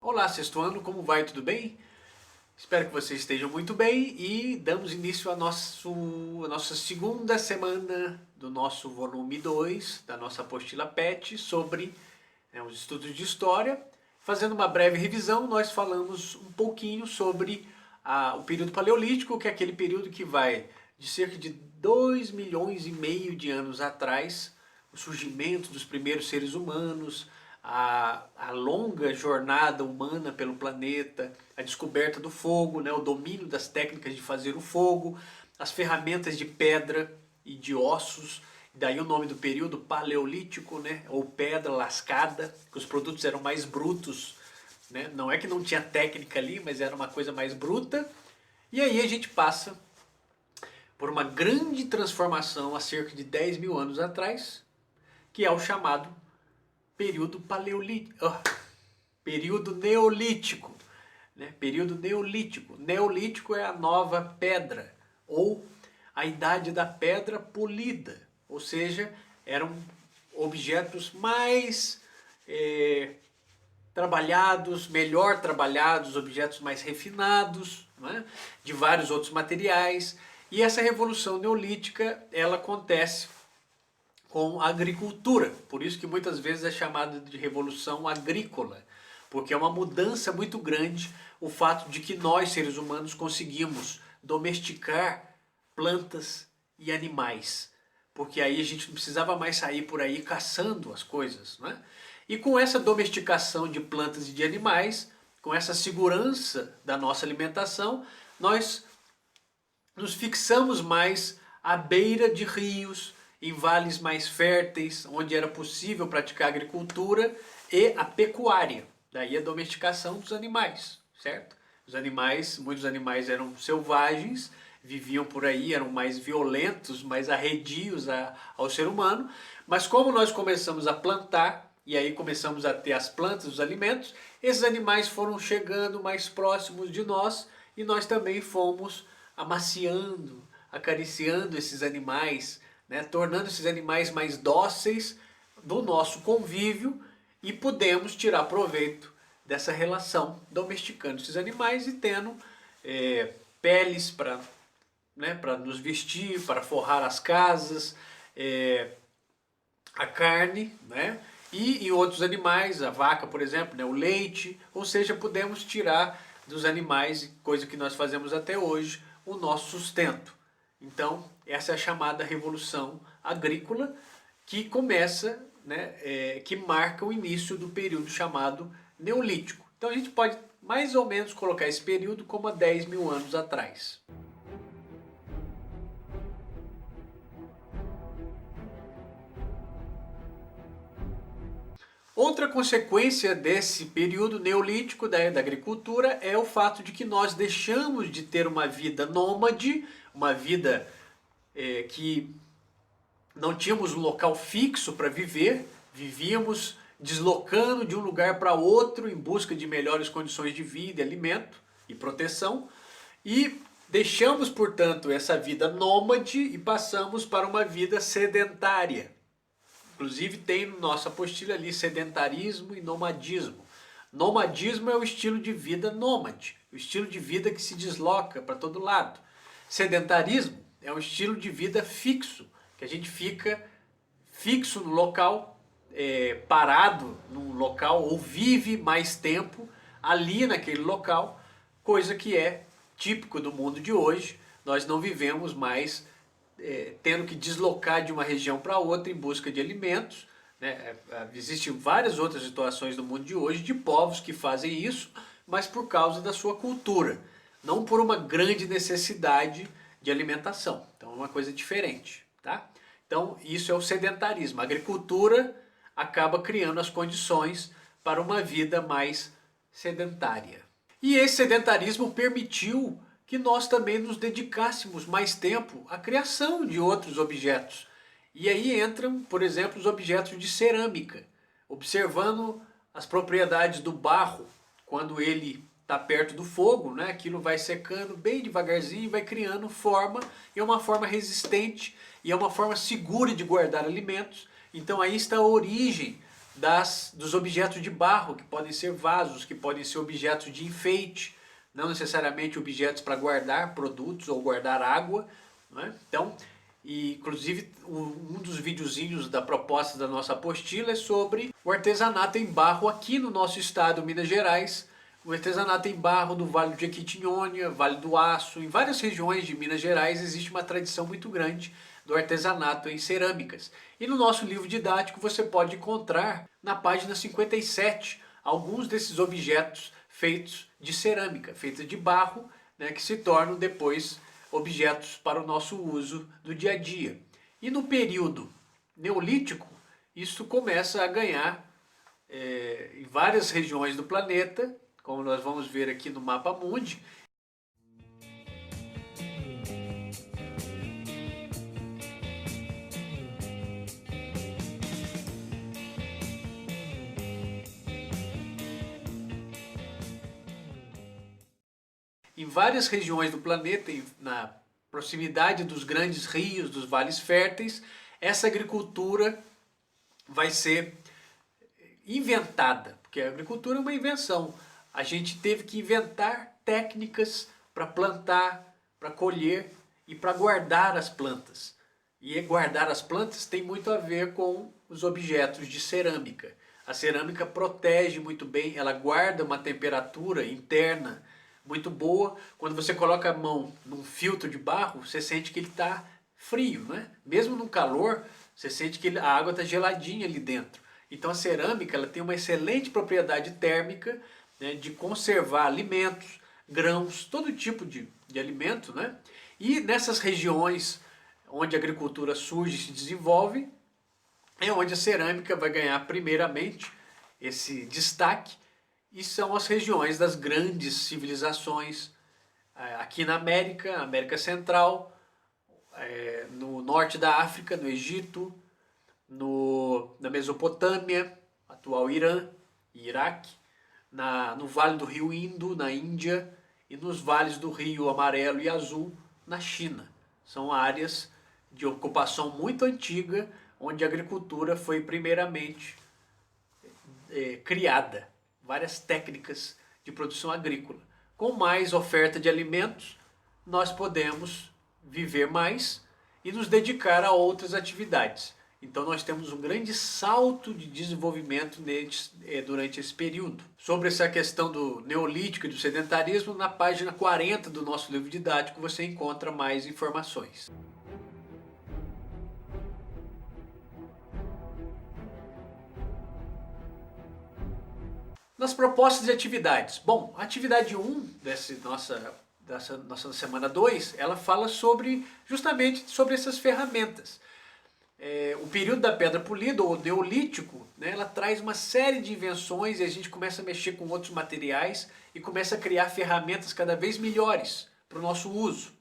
Olá, sexto ano, como vai? Tudo bem? Espero que vocês estejam muito bem e damos início à nossa segunda semana do nosso volume 2 da nossa apostila PET sobre os estudos de história. Fazendo uma breve revisão, nós falamos um pouquinho sobre o período paleolítico, que é aquele período que vai de cerca de 2,5 milhões de anos atrás, o surgimento dos primeiros seres humanos, a longa jornada humana pelo planeta, a descoberta do fogo, né, o domínio das técnicas de fazer o fogo, as ferramentas de pedra e de ossos, daí o nome do período paleolítico, né, ou pedra lascada, que os produtos eram mais brutos, né, não é que não tinha técnica ali, mas era uma coisa mais bruta, e aí a gente passa por uma grande transformação há cerca de 10 mil anos atrás, que é o chamado período paleolítico, período neolítico, né? Período neolítico. Neolítico é a nova pedra ou a idade da pedra polida, ou seja, eram objetos mais trabalhados, melhor trabalhados, objetos mais refinados, né? De vários outros materiais. E essa revolução neolítica ela acontece com a agricultura. Por isso que muitas vezes é chamada de revolução agrícola, porque é uma mudança muito grande o fato de que nós, seres humanos, conseguimos domesticar plantas e animais. Porque aí a gente não precisava mais sair por aí caçando as coisas, né? E com essa domesticação de plantas e de animais, com essa segurança da nossa alimentação, nós nos fixamos mais à beira de rios, em vales mais férteis, onde era possível praticar agricultura e a pecuária, daí a domesticação dos animais, certo? Muitos animais eram selvagens, viviam por aí, eram mais violentos, mais arredios ao ser humano, mas como nós começamos a plantar, e aí começamos a ter as plantas, os alimentos, esses animais foram chegando mais próximos de nós e nós também fomos amaciando, acariciando esses animais, né, tornando esses animais mais dóceis do nosso convívio e podemos tirar proveito dessa relação, domesticando esses animais e tendo peles para nos vestir, para forrar as casas, a carne, né, e outros animais, a vaca, por exemplo, né, o leite, ou seja, podemos tirar dos animais, coisa que nós fazemos até hoje, o nosso sustento. Então, essa é a chamada Revolução Agrícola, que começa, né, que marca o início do período chamado Neolítico. Então a gente pode mais ou menos colocar esse período como há 10 mil anos atrás. Outra consequência desse período neolítico da agricultura é o fato de que nós deixamos de ter uma vida nômade, uma vida que não tínhamos um local fixo para viver, vivíamos deslocando de um lugar para outro em busca de melhores condições de vida, alimento e proteção, e deixamos, portanto, essa vida nômade e passamos para uma vida sedentária. Inclusive tem no nossa apostila ali sedentarismo e nomadismo. Nomadismo é o estilo de vida nômade, o estilo de vida que se desloca para todo lado. Sedentarismo é um estilo de vida fixo, que a gente fica fixo no local, parado num local ou vive mais tempo ali naquele local, coisa que é típico do mundo de hoje. Nós não vivemos mais tendo que deslocar de uma região para outra em busca de alimentos, né? Existem várias outras situações no mundo de hoje de povos que fazem isso, mas por causa da sua cultura, não por uma grande necessidade de alimentação. Então é uma coisa diferente, tá? Então isso é o sedentarismo. A agricultura acaba criando as condições para uma vida mais sedentária. E esse sedentarismo permitiu que nós também nos dedicássemos mais tempo à criação de outros objetos. E aí entram, por exemplo, os objetos de cerâmica, observando as propriedades do barro, quando ele está perto do fogo, né? Aquilo vai secando bem devagarzinho e vai criando forma, e é uma forma resistente, e é uma forma segura de guardar alimentos. Então aí está a origem dos objetos de barro, que podem ser vasos, que podem ser objetos de enfeite, não necessariamente objetos para guardar produtos ou guardar água, não é? Então, e inclusive um dos videozinhos da proposta da nossa apostila é sobre o artesanato em barro aqui no nosso estado, Minas Gerais. O artesanato em barro do Vale do Jequitinhonha, Vale do Aço, em várias regiões de Minas Gerais existe uma tradição muito grande do artesanato em cerâmicas. E no nosso livro didático você pode encontrar na página 57 alguns desses objetos feitos de cerâmica, feitos de barro, né, que se tornam depois objetos para o nosso uso do dia a dia. E no período neolítico, isso começa a ganhar em várias regiões do planeta, como nós vamos ver aqui no mapa mundi. Em várias regiões do planeta, na proximidade dos grandes rios, dos vales férteis, essa agricultura vai ser inventada, porque a agricultura é uma invenção. A gente teve que inventar técnicas para plantar, para colher e para guardar as plantas. E guardar as plantas tem muito a ver com os objetos de cerâmica. A cerâmica protege muito bem, ela guarda uma temperatura interna muito boa. Quando você coloca a mão num filtro de barro, você sente que ele está frio, né? Mesmo no calor, você sente que a água está geladinha ali dentro. Então a cerâmica ela tem uma excelente propriedade térmica, né, de conservar alimentos, grãos, todo tipo de alimento, né? E nessas regiões onde a agricultura surge e se desenvolve, é onde a cerâmica vai ganhar primeiramente esse destaque, e são as regiões das grandes civilizações, aqui na América Central, no norte da África, no Egito, na Mesopotâmia, atual Irã e Iraque, no Vale do Rio Indo, na Índia, e nos vales do Rio Amarelo e Azul, na China. São áreas de ocupação muito antiga, onde a agricultura foi primeiramente criada. Várias técnicas de produção agrícola. Com mais oferta de alimentos, nós podemos viver mais e nos dedicar a outras atividades. Então nós temos um grande salto de desenvolvimento durante esse período. Sobre essa questão do neolítico e do sedentarismo, na página 40 do nosso livro didático você encontra mais informações. Nas propostas de atividades. Bom, a atividade 1 dessa nossa semana 2, ela fala justamente sobre essas ferramentas. O período da pedra polida, ou neolítico, né, ela traz uma série de invenções e a gente começa a mexer com outros materiais e começa a criar ferramentas cada vez melhores para o nosso uso.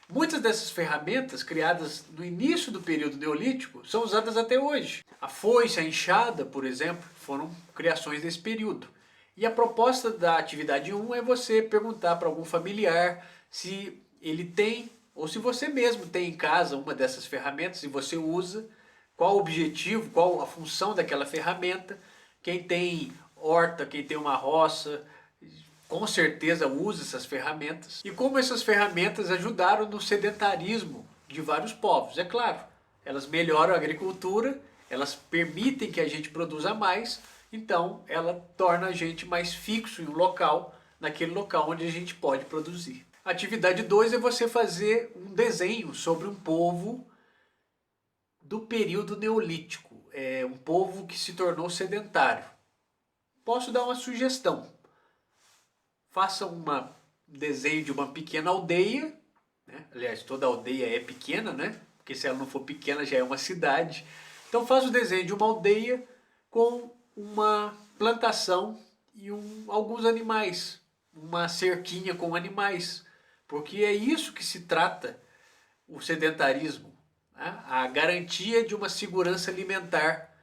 Muitas dessas ferramentas criadas no início do período neolítico são usadas até hoje. A foice, a enxada, por exemplo, foram criações desse período. E a proposta da atividade 1 é você perguntar para algum familiar se ele tem, ou se você mesmo tem em casa uma dessas ferramentas e você usa, qual o objetivo, qual a função daquela ferramenta. Quem tem horta, quem tem uma roça, com certeza usa essas ferramentas. E como essas ferramentas ajudaram no sedentarismo de vários povos. É claro, elas melhoram a agricultura, elas permitem que a gente produza mais, então ela torna a gente mais fixo em um local, naquele local onde a gente pode produzir. Atividade 2 é você fazer um desenho sobre um povo do período neolítico, um povo que se tornou sedentário. Posso dar uma sugestão. Faça um desenho de uma pequena aldeia, né? Aliás, toda aldeia é pequena, né? Porque se ela não for pequena já é uma cidade. Então faça o desenho de uma aldeia com uma plantação e alguns animais, uma cerquinha com animais, porque é isso que se trata o sedentarismo, né? A garantia de uma segurança alimentar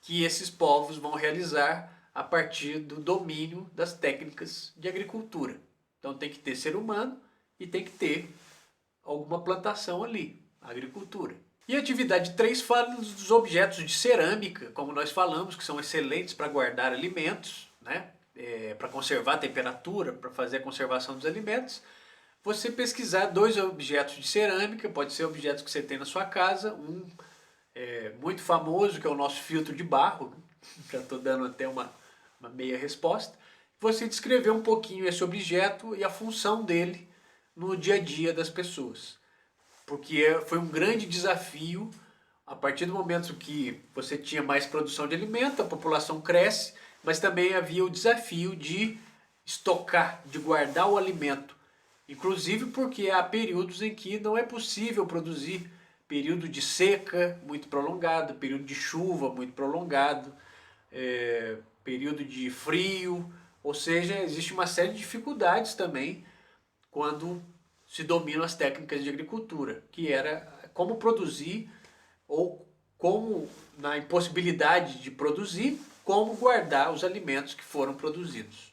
que esses povos vão realizar a partir do domínio das técnicas de agricultura. Então tem que ter ser humano e tem que ter alguma plantação ali, agricultura. E a atividade 3 fala dos objetos de cerâmica, como nós falamos, que são excelentes para guardar alimentos, né? Para conservar a temperatura, para fazer a conservação dos alimentos. Você pesquisar 2 objetos de cerâmica, pode ser objetos que você tem na sua casa, um muito famoso, que é o nosso filtro de barro, já estou dando até uma meia resposta. Você descrever um pouquinho esse objeto e a função dele no dia a dia das pessoas. Porque foi um grande desafio, a partir do momento que você tinha mais produção de alimento, a população cresce, mas também havia o desafio de estocar, de guardar o alimento. Inclusive porque há períodos em que não é possível produzir, período de seca muito prolongado, período de chuva muito prolongado, período de frio, ou seja, existe uma série de dificuldades também quando se dominam as técnicas de agricultura, que era como produzir ou como, na impossibilidade de produzir, como guardar os alimentos que foram produzidos.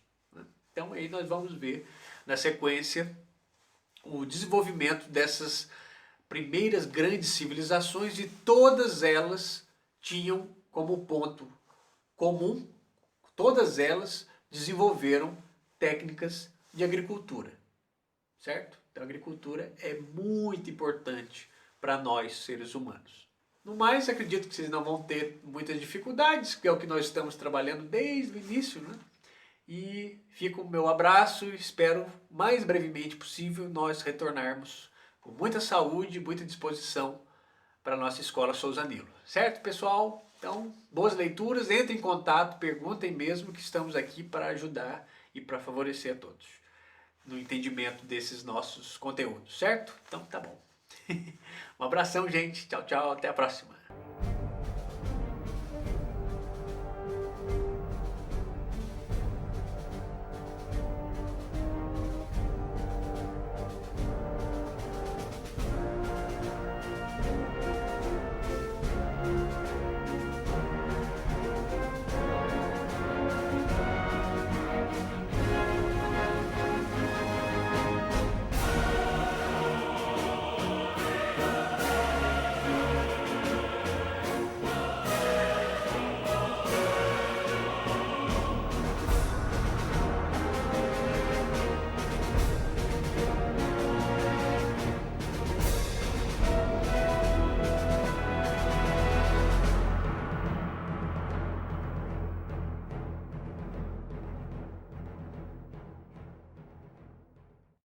Então aí nós vamos ver na sequência o desenvolvimento dessas primeiras grandes civilizações e todas elas tinham como ponto comum, todas elas desenvolveram técnicas de agricultura, certo? Então a agricultura é muito importante para nós, seres humanos. No mais, acredito que vocês não vão ter muitas dificuldades, que é o que nós estamos trabalhando desde o início, né? E fica o meu abraço, espero mais brevemente possível nós retornarmos com muita saúde e muita disposição para a nossa escola Souza Nilo. Certo, pessoal? Então, boas leituras, entrem em contato, perguntem mesmo, que estamos aqui para ajudar e para favorecer a todos no entendimento desses nossos conteúdos, certo? Então tá bom. Um abração, gente. Tchau, tchau. Até a próxima.